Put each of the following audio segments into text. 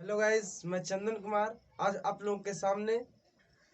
Hello guys, मैं चंदन कुमार आज आप लोगों के सामने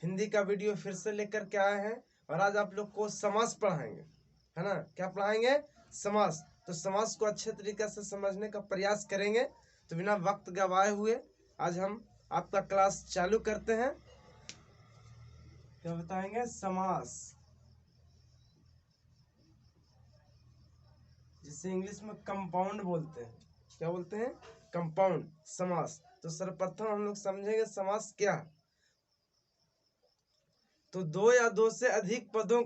हिंदी का वीडियो फिर से लेकर के आए हैं। और आज आप लोग को समास पढ़ाएंगे, है ना। क्या पढ़ाएंगे? समास। तो समास को अच्छे तरीके से समझने का प्रयास करेंगे। तो बिना वक्त गवाए हुए आज हम आपका क्लास चालू करते हैं। क्या बताएंगे? समास, जिसे इंग्लिश में कंपाउंड बोलते हैं। क्या बोलते हैं? कंपाउंड समास। तो सर्वप्रथम हम लोग समझेंगे समास क्या है। तो दो या दो से अधिक पदों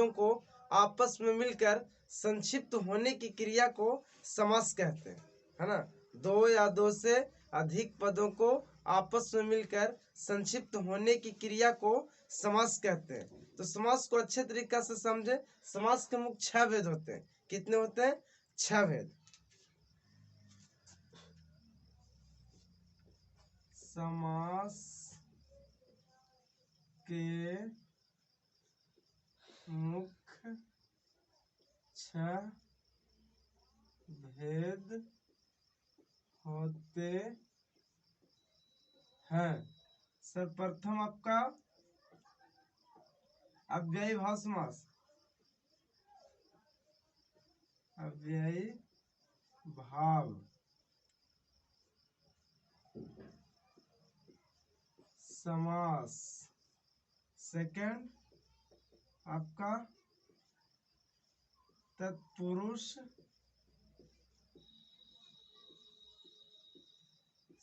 को आपस में मिलकर संक्षिप्त होने की क्रिया को समास कहते हैं, है ना। दो या दो से अधिक पदों को आपस में मिलकर संक्षिप्त होने की क्रिया को समास कहते हैं। तो समास को अच्छे तरीके से समझे। समास के मुख्य 6 भेद होते हैं। कितने होते हैं? 6 भेद। समास के मुख्य 6 भेद होते हैं। सर्वप्रथम आपका अव्ययी भाव समास। अव्ययी भाव समास। सेकंड आपका तत्पुरुष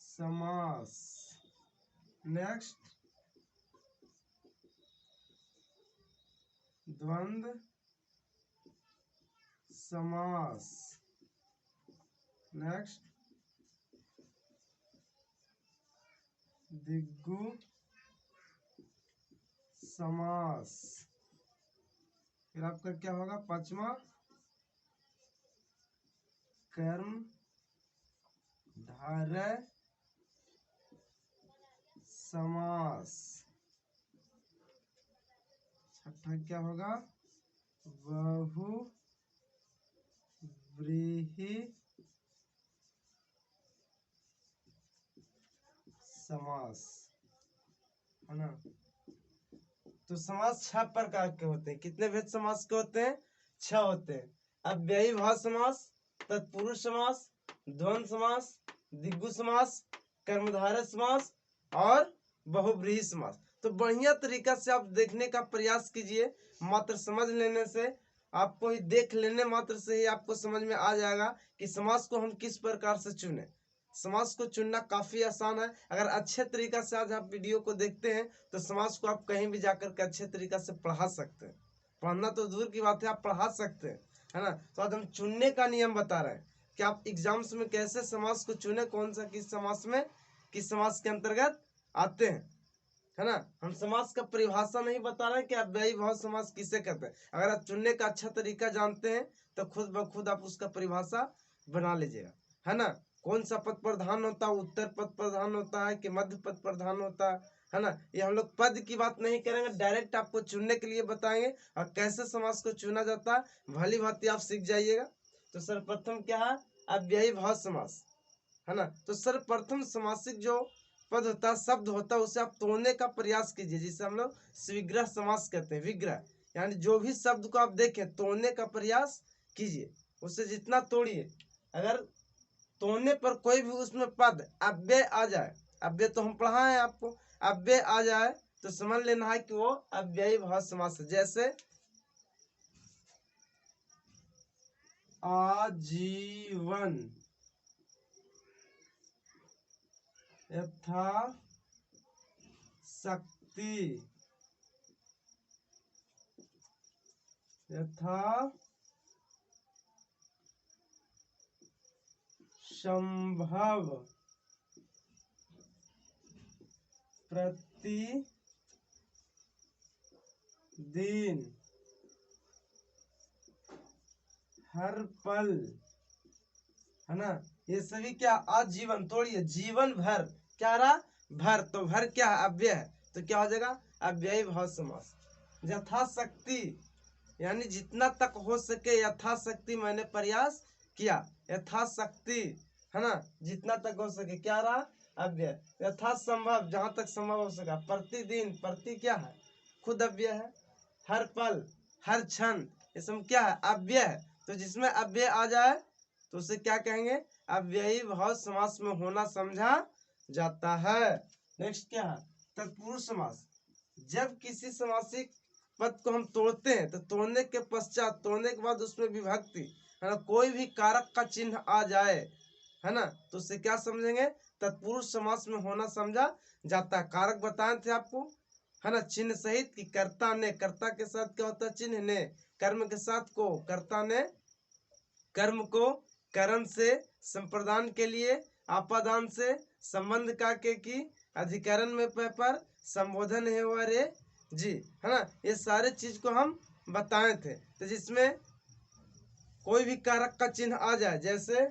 समास। नेक्स्ट द्वंद्व समास। नेक्स्ट द्विगु समास। फिर आपका क्या होगा? 5वां कर्म धारय समास। 6ठा क्या होगा? बहुव्रीहि समास, है ना। तो समास 6 प्रकार के होते हैं। कितने भेद समास के होते हैं? 6 होते हैं। अव्ययी भाव समास, तत्पुरुष समास, द्वंद्व समास, द्विगु समास, कर्मधारय समास और बहुव्रीहि समास। तो बढ़िया तरीका से आप देखने का प्रयास कीजिए। मात्र समझ लेने से, आपको ही देख लेने मात्र से ही आपको समझ में आ जाएगा कि समास को हम किस प्रकार से चुने। समास को चुनना काफी आसान है। अगर अच्छे तरीका से आज आप वीडियो को देखते हैं तो समास को आप कहीं भी जाकर के अच्छे तरीका से पढ़ा सकते हैं। पढ़ना तो दूर की बात है, आप पढ़ा सकते हैं, है ना। तो आज हम चुनने का नियम बता रहे हैं कि आप एग्जाम्स में कैसे समास को चुने, कौन सा किस समास में किस समास के अंतर्गत आते हैं, है ना। हम समास का परिभाषा नहीं बता रहे हैं कि अव्ययी भाव समास किसे कहते हैं। अगर आप चुनने का अच्छा तरीका जानते हैं तो खुद ब खुद आप उसका परिभाषा बना लीजिएगा, है ना। कौन सा पद प्रधान होता है? उत्तर पद प्रधान होता है कि मध्य पद प्रधान होता है ना। ये हम लोग पद की बात नहीं करेंगे, डायरेक्ट आपको चुनने के लिए बताएंगे। और कैसे समास को चुना जाता है भली भांति आप सीख जाइएगा। तो सर्वप्रथम क्या है? अव्ययी भाव समास, है ना। तो सर्वप्रथम समासिक जो पद होता है, शब्द होता है, उसे आप तोड़ने का प्रयास कीजिए, जिसे हम लोग स्विग्रह समास कहते हैं। विग्रह यानी जो भी शब्द को आप देखें तोड़ने का प्रयास कीजिए, उसे जितना तोड़िए। अगर तोड़ने पर कोई भी उसमें पद अव्यय आ जाए, अव्यय तो हम पढ़ाए हैं आपको, अव्यय आ जाए तो समझ लेना है कि वो अव्ययी भाव समास है। जैसे आजीवन, यथा शक्ति, यथा संभव, प्रतिदिन, हर पल, है ना। ये सभी क्या? आजीवन तोड़िए, जीवन भर। क्या रहा? भर। तो भर क्या है? अव्यय है, तो क्या हो जाएगा? अव्ययी भाव समास। यथाशक्ति यानी जितना तक हो सके यथाशक्ति मैंने प्रयास किया। यथाशक्ति है ना, जितना तक हो सके क्या रहा, अव्यय। यथासंभव, जहां तक संभव हो सका। प्रतिदिन, प्रति क्या है, खुद अव्यय है। हर पल, हर क्षण, ये सब क्या है, अव्यय है। तो जिसमें अव्यय आ जाए तो उसे क्या कहेंगे, अव्ययी भाव समास में होना समझा जाता है। नेक्स्ट क्या है, तत्पुरुष समास। जब किसी समासिक पद को हम तोड़ते हैं तो तोड़ने के पश्चात, तोड़ने के बाद उसमें विभक्ति, है ना, कोई भी कारक का चिन्ह आ जाए, है ना, तो उसे क्या समझेंगे, तत्पुरुष समास में होना समझा जाता है। कारक बताए थे आपको, है ना, चिन्ह सहित कि कर्ता ने, कर्ता के साथ क्या होता है, चिन्ह ने, कर्म के साथ को, कर्ता ने कर्म को, कर्म से, संप्रदान के लिए, आपादान से, संबंध का के की, अधिकरण में पर, संबोधन है रे जी, है ना, ये सारे चीज को हम बताए थे। तो जिसमें कोई भी कारक का चिन्ह आ जाए, जैसे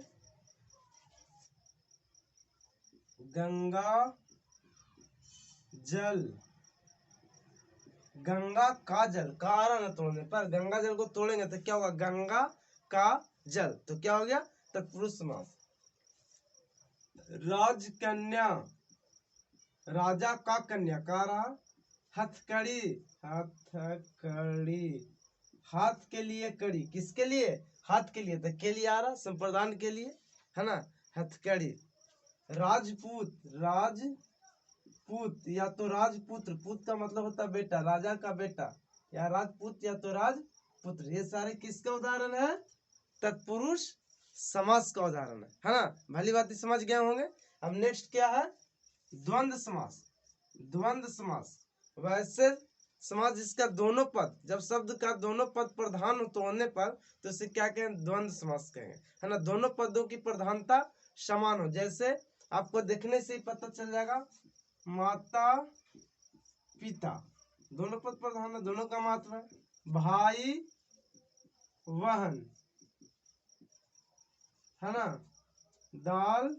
गंगा जल, गंगा का जल, का आ रहा ना तोड़ने पर, गंगा जल को तोड़ेंगे तो क्या होगा, गंगा का जल, तो क्या हो गया, तत्पुरुष समास। राजकन्या, राजा का कन्या, का रहा, हथकड़ी, हथकड़ी, हाथ के लिए कड़ी, किसके लिए, हाथ के लिए, तो के लिए आ रहा, संप्रदान के लिए, है ना, हथकड़ी। राजपूत, राजपूत या तो राजपुत्र, पुत्र का मतलब होता है बेटा, राजा का बेटा, या राजपूत या तो राजपुत्र, ये सारे किसका उदाहरण है, तत्पुरुष समास का उदाहरण है ना, भली बात समझ गए होंगे। अब नेक्स्ट क्या है, द्वंद्व समास। द्वंद्व समास वैसे समास जिसका दोनों पद, जब शब्द का दोनों पद प्रधान तो होने पर तो इसे क्या कहें, द्वंद्व समास कहेंगे, है ना, दोनों पदों की प्रधानता समान हो। जैसे आपको देखने से ही पता चल जाएगा, माता पिता, दोनों पद प्रधान है, दोनों का महत्व है। भाई बहन, है ना, दाल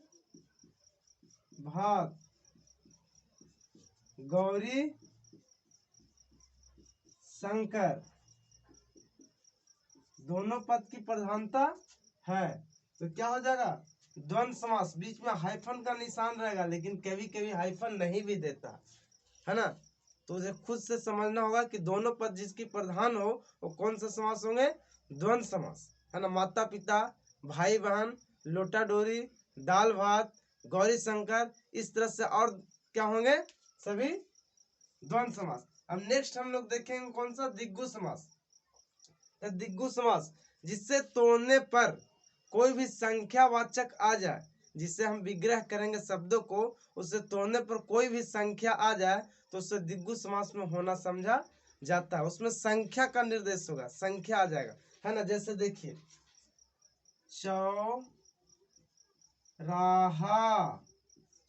भात, गौरी शंकर, दोनों पद की प्रधानता है, तो क्या हो जाएगा, द्वंद्व समास। बीच में हाइफन का निशान रहेगा, लेकिन कभी कभी हाइफन नहीं भी देता, है ना, तो उसे खुद से समझना होगा कि दोनों पद जिसकी प्रधान हो वो कौन सा समास होंगे, द्वंद्व समास, है ना। माता पिता, भाई बहन, लोटा डोरी, दाल भात, गौरी शंकर, इस तरह से और क्या होंगे, सभी द्वंद्व समास। अब नेक्स्ट हम लोग देखेंगे कौन सा, दिग्गु समास। दिग्गु समास, जिससे तोड़ने पर कोई भी संख्यावाचक आ जाए, जिससे हम विग्रह करेंगे शब्दों को, उससे तोड़ने पर कोई भी संख्या आ जाए तो उससे दिग्गु समास में होना समझा जाता है। उसमें संख्या का निर्देश होगा, संख्या आ जाएगा, है ना। जैसे देखिए, चौराहा,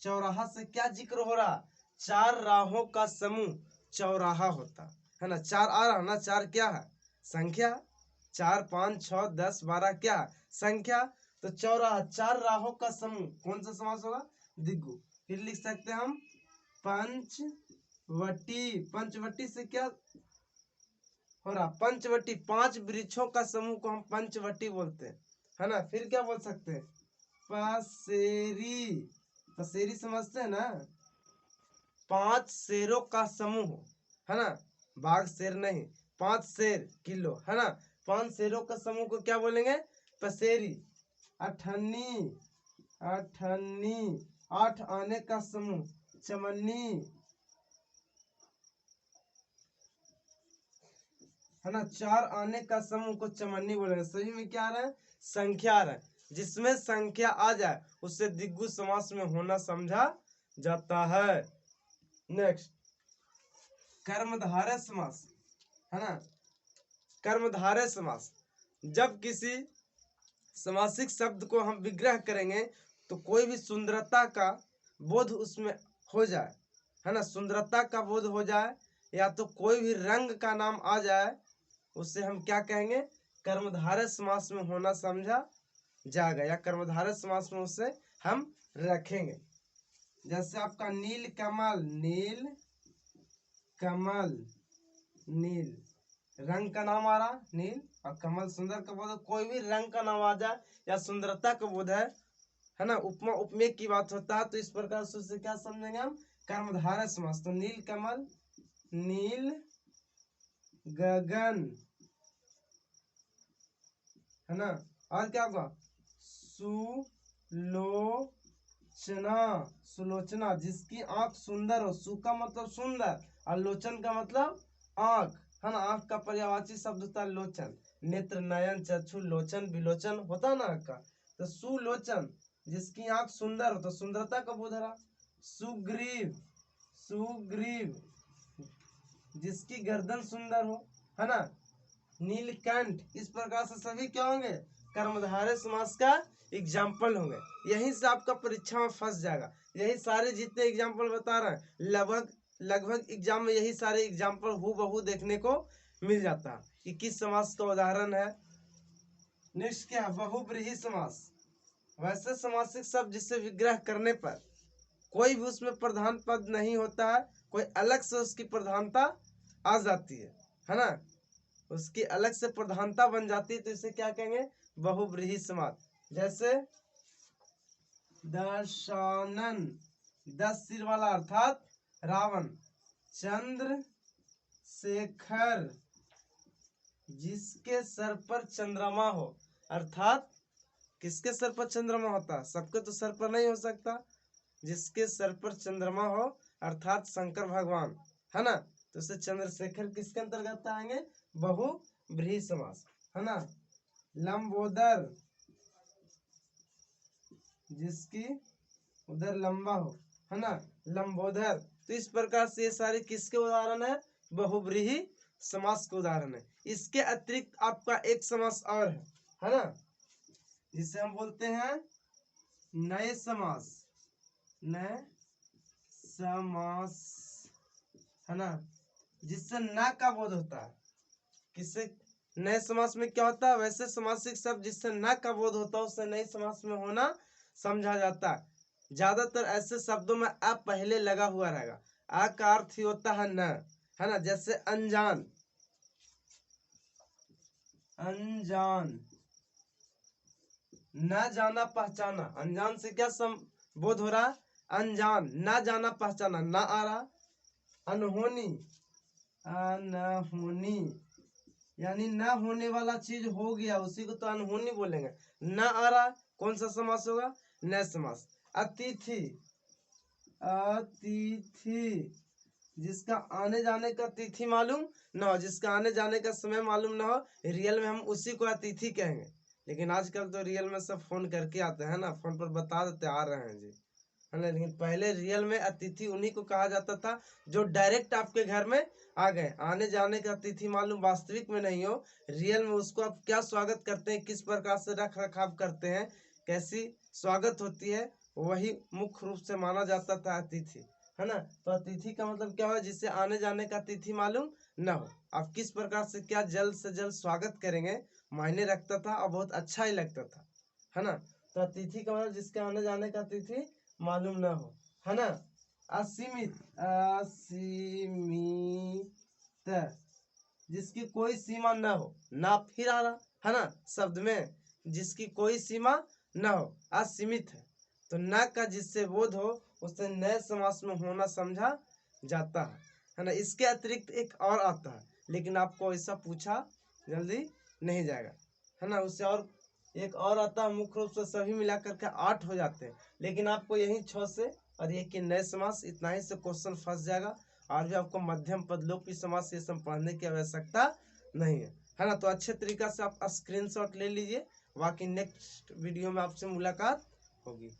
चौराहा से क्या जिक्र हो रहा, चार राहों का समूह चौराहा होता, है ना, चार आ रहा ना, चार क्या है, संख्या, 4 5 6 10 12 क्या है, संख्या, तो चौराहा, चार राहों का समूह, कौन सा समास होगा, दिग्गु। फिर लिख सकते हैं हम पंचवटी, पंचवटी से क्या हो रहा, पंचवटी, 5 वृक्षों का समूह को हम पंचवटी बोलते हैं, है ना। फिर क्या बोल सकते हैं, पसेरी, पसेरी समझते हैं ना, 5 शेरों का समूह, है ना, बाघ शेर नहीं, 5 शेर किलो, है ना, 5 शेरों का समूह को क्या बोलेंगे, पसेरी। अठन्नी, अठन्नी, 8 आने का समूह चमन्नी, है ना, 4 आने का समूह को चमन्नी बोलेंगे। सभी में क्या आ रहा है, संख्या आ रहा है, जिसमें संख्या आ जाए उससे दिग्गु समास में होना समझा जाता है। नेक्स्ट, कर्मधारय समास, है ना, कर्मधारय समास, जब किसी समासिक शब्द को हम विग्रह करेंगे तो कोई भी सुंदरता का बोध उसमें हो जाए, है ना, सुंदरता का बोध हो जाए, या तो कोई भी रंग का नाम आ जाए, उससे हम क्या कहेंगे, कर्मधारय समास में होना समझा जाएगा, या कर्मधारय समास में उसे हम रखेंगे। जैसे आपका नील कमल, नील कमल, नील रंग का नाम आ रहा नील, और कमल सुंदर का बोध, कोई भी रंग का नाम आ जाए या सुंदरता का बोध है है ना, उपमा उपमेय की बात होता है, तो इस प्रकार से उसे क्या समझेंगे हम, कर्मधारय समास। तो नील कमल, नील गगन, है ना, और क्या होगा, सुलोचना, सुलोचना जिसकी आंख सुंदर हो, सु का मतलब सुंदर और लोचन का मतलब आंख, है ना, आंख का पर्यायवाची शब्द होता है लोचन, नेत्र, नयन, चक्षु, लोचन, विलोचन होता ना आंख का, तो सुलोचन जिसकी आंख सुंदर हो, तो सुंदरता का बोध रहा। सुग्रीव, सुग्रीव जिसकी गर्दन सुंदर हो, है ना। नीलकंठ, इस प्रकार से सभी क्या होंगे, कर्मधारय समास का एग्जाम्पल होंगे। यहीं से आपका परीक्षा में फंस जाएगा। यही सारे जितने एग्जाम्पल बता रहे हैं, लगभग लगभग एग्जाम में यही सारे एग्जाम्पल हूबहू देखने को मिल जाता है कि किस समास का उदाहरण है। नेक्स्ट क्या है, बहुब्रीहि समास। वैसे समासिक शब्द जिससे विग्रह करने पर कोई भी उसमें प्रधान पद नहीं होता है, कोई अलग से उसकी प्रधानता आ जाती है ना, उसकी अलग से प्रधानता बन जाती है, तो इसे क्या कहेंगे, बहुब्रीहि समास। जैसे दशानन, 10 सिर वाला अर्थात रावण। चंद्र शेखर जिसके सर पर चंद्रमा हो, अर्थात किसके सर पर चंद्रमा होता है, सबके तो सर पर नहीं हो सकता, जिसके सर पर चंद्रमा हो अर्थात शंकर भगवान, है ना, तो इसे चंद्रशेखर किसके अंतर्गत आएंगे, बहुब्रीहि समास, है ना। लंबोदर जिसकी उधर लंबा हो, है ना, लंबोदर। तो इस प्रकार से ये सारे किसके उदाहरण है, बहुब्रीहि समास के उदाहरण है। इसके अतिरिक्त आपका एक समास और है ना, जिसे हम बोलते हैं नए समास, नए समास, है ना, जिससे न का बोध होता है। किससे, नए समास में क्या होता है, वैसे समासिक शब्द जिससे न का बोध होता है उससे नए समास में होना समझा जाता है। ज्यादातर ऐसे शब्दों में अ पहले लगा हुआ रहेगा, अ का अर्थ ही होता है न, है ना, जैसे अनजान, अनजान, न जाना पहचाना, अनजान से क्या बोध हो रहा, अनजान, न जाना पहचाना, न आ रहा। अनहोनी, अनहोनी यानी न होने वाला चीज हो गया, उसी को तो अनहोनी बोलेंगे। न आ रहा, कौन सा समास होगा, नए समास। अतिथि, अतिथि जिसका आने जाने का तिथि मालूम न हो, जिसका आने जाने का समय मालूम न हो, रियल में हम उसी को अतिथि कहेंगे। लेकिन आजकल तो रियल में सब फोन करके आते हैं ना, फोन पर बता देते आ रहे हैं जी, है ना। लेकिन पहले रियल में अतिथि उन्हीं को कहा जाता था जो डायरेक्ट आपके घर में आ गए। आने जाने का तिथि मालूम वास्तविक में नहीं हो, रियल में उसको आप क्या स्वागत करते हैं, किस प्रकार से रख रखाव करते हैं, कैसी स्वागत होती है, वही मुख्य रूप से माना जाता था अतिथि, है ना। तो अतिथि का मतलब क्या हुआ, जिससे आने जाने का तिथि मालूम न हो, आप किस प्रकार से क्या जल्द से जल्द स्वागत करेंगे मायने रखता था और बहुत अच्छा ही लगता था, है ना। तो अतिथि का मतलब जिसके आने जाने का तिथि मालूम न हो, है ना। असीमित, असीमित जिसकी कोई सीमा न हो, ना फिर आ रहा, है ना, शब्द में जिसकी कोई सीमा न हो, असीमित है। तो न का जिससे बोध हो उससे नए समास में होना समझा जाता है ना। इसके अतिरिक्त एक और आता है, लेकिन आपको ऐसा पूछा जल्दी नहीं जाएगा, है ना। उससे और एक और आता है, मुख्य रूप से सभी मिलाकर के 8 हो जाते हैं, लेकिन आपको यही 6 से और एक के नए समास, इतना ही से क्वेश्चन फंस जाएगा। और भी आपको मध्यम पद लोपी समास ये सब पढ़ने की आवश्यकता नहीं है ना। तो अच्छे तरीका से आप स्क्रीनशॉट ले लीजिए, बाकी नेक्स्ट वीडियो में आपसे मुलाकात होगी।